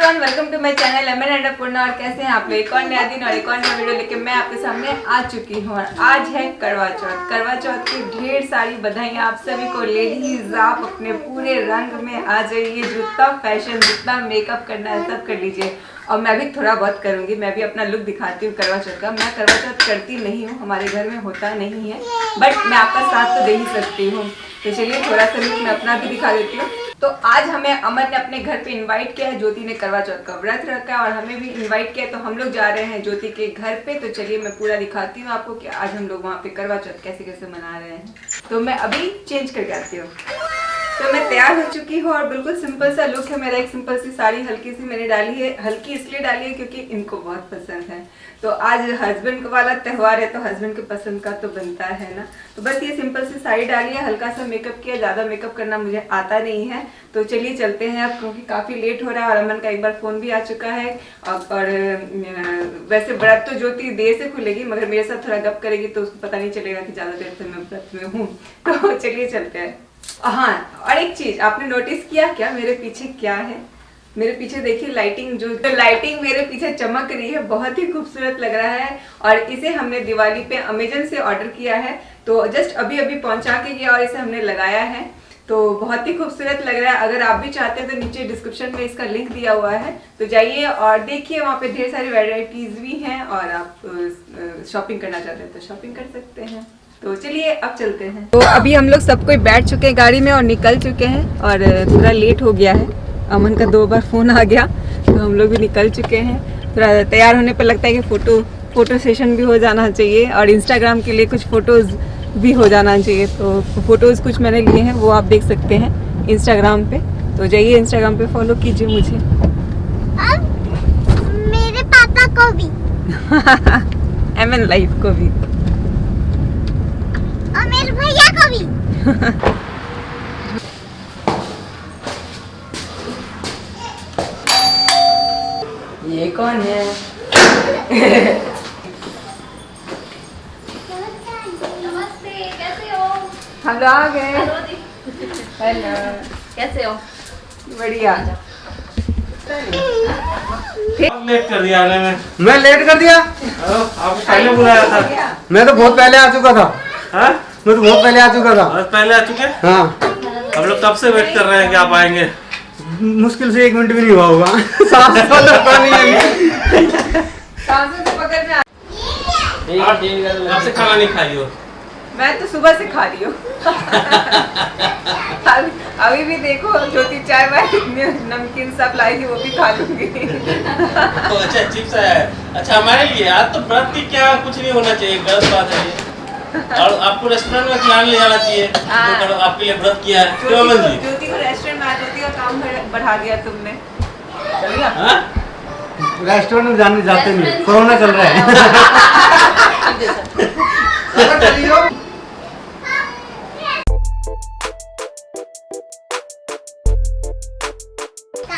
Everyone, welcome to my channel M N and Annapurna. और कैसे हैं आप लोग? एक और नया दिन और एक और नया वीडियो लेके मैं आपके सामने आ चुकी हूँ। और आज है करवा चौथ। करवा चौथ की ढेर सारी बधाइयाँ आप सभी को। लेडीज, आप अपने पूरे रंग में आ जाइए। जितना फैशन, जितना मेकअप करना है सब कर लीजिए। और मैं भी थोड़ा बहुत करूँगी, मैं भी अपना लुक दिखाती हूँ करवा चौथ का। मैं करवा चौथ करती नहीं हूँ, हमारे घर में होता नहीं है, बट मैं आपका साथ तो दे ही सकती हूँ। तो चलिए थोड़ा सा लुक मैं अपना भी दिखा देती हूँ। तो आज हमें अमन ने अपने घर पे इनवाइट किया है। ज्योति ने करवा चौथ का व्रत रखा है और हमें भी इनवाइट किया, तो हम लोग जा रहे हैं ज्योति के घर पे। तो चलिए मैं पूरा दिखाती हूँ आपको कि आज हम लोग वहाँ पे करवा चौथ कैसे कैसे मना रहे हैं। तो मैं अभी चेंज करके आती हूँ। तो मैं तैयार हो चुकी हूँ और बिल्कुल सिंपल सा लुक है मेरा। एक सिंपल सी साड़ी हल्की सी मैंने डाली है। हल्की इसलिए डाली है क्योंकि इनको बहुत पसंद है। तो आज हस्बैंड वाला त्यौहार है, तो हस्बैंड के पसंद का तो बनता है ना। तो बस ये सिंपल सी साड़ी डाली है, हल्का सा मेकअप किया। ज़्यादा मेकअप करना मुझे आता नहीं है। तो चलिए चलते हैं अब, क्योंकि काफ़ी लेट हो रहा है। और अमन का एक बार फ़ोन भी आ चुका है। और वैसे व्रत तो ज्योति देर से खुलेगी, मगर मेरे साथ थोड़ा गप करेगी तो उसको पता नहीं चलेगा कि ज़्यादा देर से मैं व्रत में हूँ। तो चलिए चलते हैं। हाँ, और एक चीज आपने नोटिस किया क्या, मेरे पीछे क्या है? मेरे पीछे देखिए लाइटिंग, जो लाइटिंग मेरे पीछे चमक रही है, बहुत ही खूबसूरत लग रहा है। और इसे हमने दिवाली पे अमेजन से ऑर्डर किया है। तो जस्ट अभी अभी पहुंचा के गया और इसे हमने लगाया है। तो बहुत ही खूबसूरत लग रहा है। अगर आप भी चाहते हैं तो नीचे डिस्क्रिप्शन में इसका लिंक दिया हुआ है, तो जाइए और देखिए। वहाँ पे ढेर सारी वेराइटीज भी हैं और आप शॉपिंग करना चाहते हैं तो शॉपिंग कर सकते हैं। तो चलिए अब चलते हैं। तो अभी हम लोग सब कोई बैठ चुके हैं गाड़ी में और निकल चुके हैं। और थोड़ा लेट हो गया है, अमन का 2 बार फ़ोन आ गया, तो हम लोग भी निकल चुके हैं। थोड़ा तैयार होने पर लगता है कि फ़ोटो सेशन भी हो जाना चाहिए और इंस्टाग्राम के लिए कुछ फ़ोटोज़ भी हो जाना चाहिए। तो फ़ोटोज़ कुछ मैंने लिए हैं, वो आप देख सकते हैं इंस्टाग्राम पे। तो जाइए इंस्टाग्राम पे फॉलो कीजिए मुझे। अब मेरे पापा को भी एमएन लाइफ को भी और मेरे भैया को भी। ये कौन है? नमस्ते, कैसे हो? हम लोग आ गए। हेलो, कैसे हो? बढ़िया। लेट कर दिया आने में। मैं लेट कर दिया? आपको पहले बुलाया था। मैं तो बहुत पहले आ चुका था। हाँ? मैं तो बहुत पहले आ चुका था। आज पहले आ चुके? हाँ। हम लोग कब से वेट कर रहे हैं कि आप आएंगे। मुश्किल से 1 मिनट भी नहीं हुआ होगा। सांस तो लगता नहीं है। सांसों से पकड़ना। कब से खाना नहीं खाई हो? मैं तो सुबह से खा रही हूँ। अभी भी देखो ज्योति चाय वाय नमकीन सब लाई थी, वो भी खा लूंगी। तो अच्छा चिप्स है। अच्छा हमारे लिए आज तो व्रत की क्या कुछ नहीं होना चाहिए, गलत बात है ये। और आपको रेस्टोरेंट में खिलाने ले जाना चाहिए जो आपके लिए व्रत किया है। क्यों अमन जी? ज्योति को रेस्टोरेंट में ज्योति का काम बढ़ा दिया तुमने। चलेगा? हाँ? रेस्टोरेंट में जाने जाते नहीं, कोरोना चल रहा है।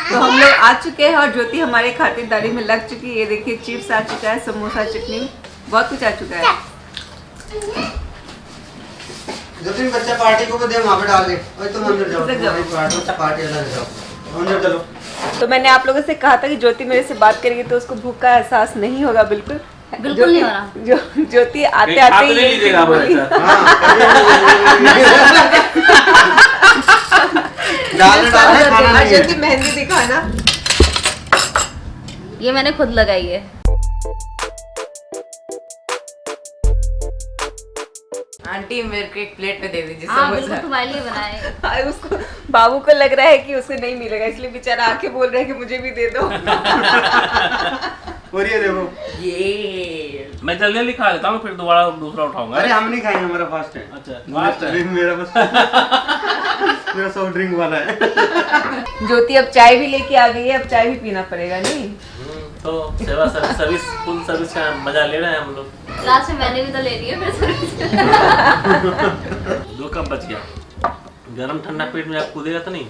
तो हम लोग आ चुके हैं और ज्योति हमारे खातिरदारी में लग चुकी है। ये देखिए चिप्स आ चुका है, समोसा, चटनी, बहुत कुछ आ चुका है। दो तीन बच्चा पार्टी को दे, वहाँ पे डाल दे। और तुम अंदर जाओ, पार्टी अंदर जाओ, अंदर चलो। तो मैंने आप लोगों से कहा था कि ज्योति मेरे से बात करेगी तो उसको भूख का एहसास नहीं होगा। बिल्कुल नहीं हो रहा। ज्योति आते आते ही लीजिएगा हमारे साथ। ज्योति मेहंदी दिखाना। ये मैंने खुद लगाई है। आंटी मेरे को एक प्लेट में दे दीजिए हाँ बिल्कुल, समोसा। तुम्हारे लिए बनाए। उसको बाबू को लग रहा है कि उसे नहीं मिलेगा, इसलिए बेचारा आके बोल रहा है कि मुझे भी दे दो। और ये देखो, ये मैं जल्दी जल्दी खा लेता हूँ, फिर दोबारा दूसरा उठाऊंगा। अरे हम नहीं खाएंगे, हमारा फास्ट है। अच्छा मेरा बस मेरा सॉफ्ट ड्रिंक वाला है। ज्योति अब चाय भी लेके आ गई है, अब चाय भी पीना पड़ेगा नहीं। तो सेवा सर्विस फुल सर्विस का मजा ले रहे हैं हम लोग। लास्ट में मैंने भी तो ले लिया फिर सर्विस। 2 कप बच गया। गरम ठंडा पेट में आप कूदेगा तो नहीं?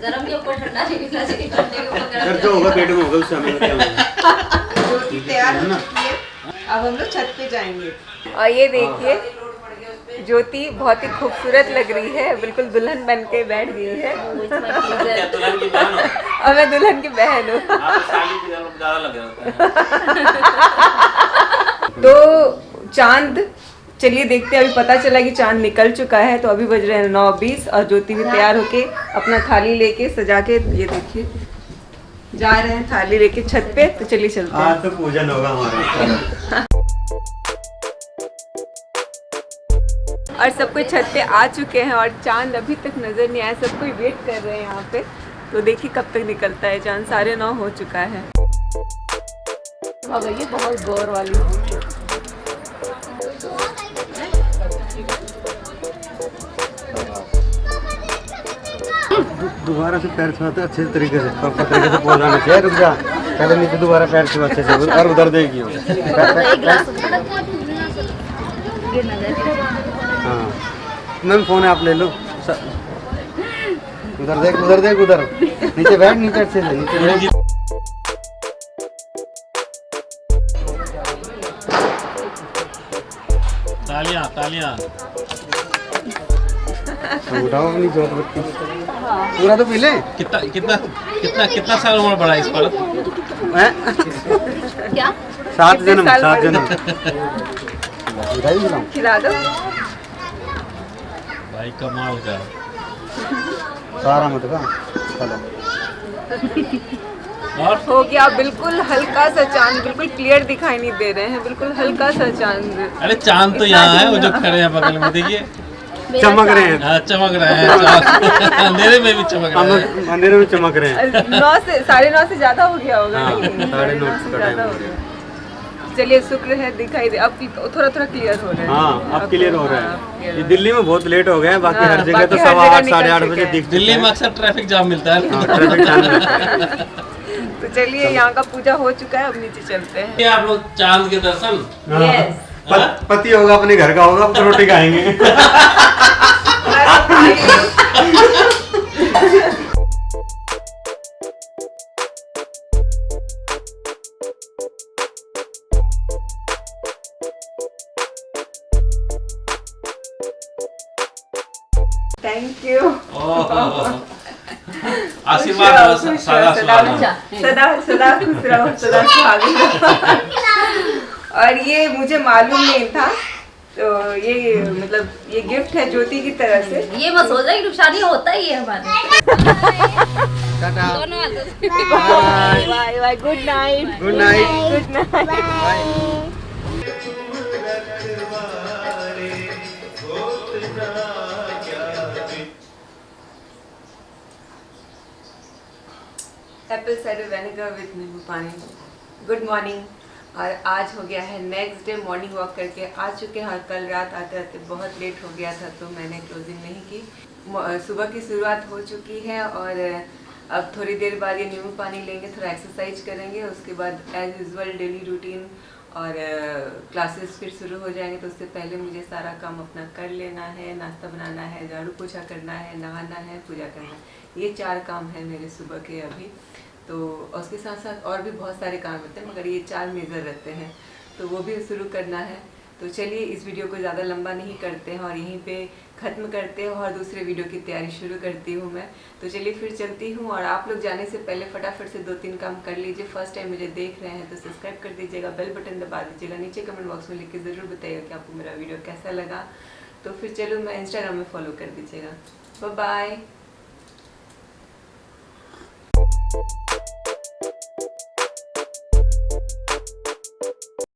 गरम के ऊपर ठंडा नहीं पीना चाहिए, ठंडे के ऊपर सर गरम। जो होगा पेट में होगा, उससे हमें क्या होगा। ज्योति तैयार हो चुकी है, अब हम लोग छत पे जाएंगे। और ये देखिए ज्योति बहुत ही खूबसूरत लग रही है, बिल्कुल दुल्हन बन के बैठ गई है। क्या दुल्हन की बहन हो? और मैं दुल्हन की बहन हूँ। आप साली भी ज्यादा लग रहा है। तो चांद, चलिए देखते हैं। अभी पता चला कि चांद निकल चुका है, तो अभी बज रहे हैं 9:20 और ज्योति भी तैयार होके अपना थाली लेके सजा के, ये देखिए जा रहे हैं थाली लेके छत पे। तो चलिए चलते हैं। आज तो पूजन होगा हमारा। और सब कोई छत पे आ चुके हैं और चांद अभी तक नजर नहीं आया। सब कोई वेट कर रहे हैं यहाँ पे, तो देखिए कब तक निकलता है चांद। 9:30 हो चुका है। अब ये बहुत गौर वाली दोबारा से पैर छुआते अच्छे तरीके से, प्रॉपर तरीके से पोज आना चाहिए। रुक जा, पहले नीचे दोबारा पैर छुआ अच्छे से, और उधर देखिए। हाँ मैम, फोन है आप ले लो। उधर देख, उधर देख, उधर नीचे बैठ, नीचे अच्छे से नीचे बैठ। तालियां तालियां। उठाओ अपनी जोत बत्ती, पूरा तो पी ले। कितना कितना कितना कितना साल उम्र बढ़ा इस पर? क्या 7 जन्म, 7 जन्म। खिला दो भाई कमाल का। सारा मत का चलो। और हो गया बिल्कुल हल्का सा चांद, बिल्कुल क्लियर दिखाई नहीं दे रहे हैं, बिल्कुल हल्का सा चांद। अरे चांद तो यहाँ है, वो जो खड़े हैं बगल में, देखिए चमक रहे हैं। हाँ चमक रहे हैं चांद। अंधेरे में भी चमक रहे हैं। हम अंधेरे में चमक रहे हैं। 9 से 9:30 से ज्यादा हो गया होगा। हाँ, नहीं, 9:30 से का ज्यादा टाइम हो हो गया। चलिए शुक्र है दिखाई दे, अब थोड़ा थोड़ा क्लियर हो रहा है। हाँ अब क्लियर हो रहा हाँ, है। clear ये हो दिल्ली में बहुत लेट हो गए हैं, बाकी हाँ, हर जगह तो बाकी हर 8:15 जगह 8:30 निकल बजे चुके दिख दिल्ली में अक्सर ट्रैफिक जाम मिलता है। ट्रैफिक जाम रहता है। तो चलिए यहाँ का पूजा हो चुका है, अब नीचे चलते हैं। ये आप लोग चांद के दर्शन। Yes. पति होगा अपने घर का होगा, तो रोटी खाएंगे। Thank you. आशीर्वाद और सादा सुहागन। सदा सदा खुश रहो, सदा सुहागन रहो। और ये मुझे मालूम नहीं था, तो ये मतलब ये गिफ्ट है ज्योति की तरफ से। ये मत सोच रहा कि नुकसान होता ही है हमारे। दोनों हाथों से। Bye bye, good night. Good night. Good night. Apple cider vinegar with नींबू पानी। Good morning. और आज हो गया है नेक्स्ट डे, मॉर्निंग वॉक करके आ चुके हैं। और कल रात आते आते बहुत लेट हो गया था, तो मैंने क्लोजिंग नहीं की। सुबह की शुरुआत हो चुकी है और अब थोड़ी देर बाद ये नींबू पानी लेंगे, थोड़ा एक्सरसाइज करेंगे, उसके बाद एज यूजुअल डेली रूटीन और क्लासेस फिर शुरू हो जाएंगे। तो उससे पहले मुझे सारा काम अपना कर लेना है, नाश्ता बनाना है, झाड़ू पोछा करना है, नहाना है, पूजा करना है। ये 4 काम है मेरे सुबह के अभी। तो उसके साथ साथ और भी बहुत सारे काम होते हैं, मगर ये 4 मेजर रहते हैं, तो वो भी शुरू करना है। तो चलिए इस वीडियो को ज़्यादा लंबा नहीं करते हैं और यहीं पे ख़त्म करते हैं और दूसरे वीडियो की तैयारी शुरू करती हूँ मैं। तो चलिए फिर चलती हूँ और आप लोग जाने से पहले फटाफट से 2-3 काम कर लीजिए। फर्स्ट टाइम मुझे देख रहे हैं तो सब्सक्राइब कर दीजिएगा, बेल बटन दबा दीजिएगा, नीचे कमेंट बॉक्स में लिख के ज़रूर बताइएगा कि आपको मेरा वीडियो कैसा लगा। तो फिर चलो मैं इंस्टाग्राम में फॉलो कर दीजिएगा। Bye bye.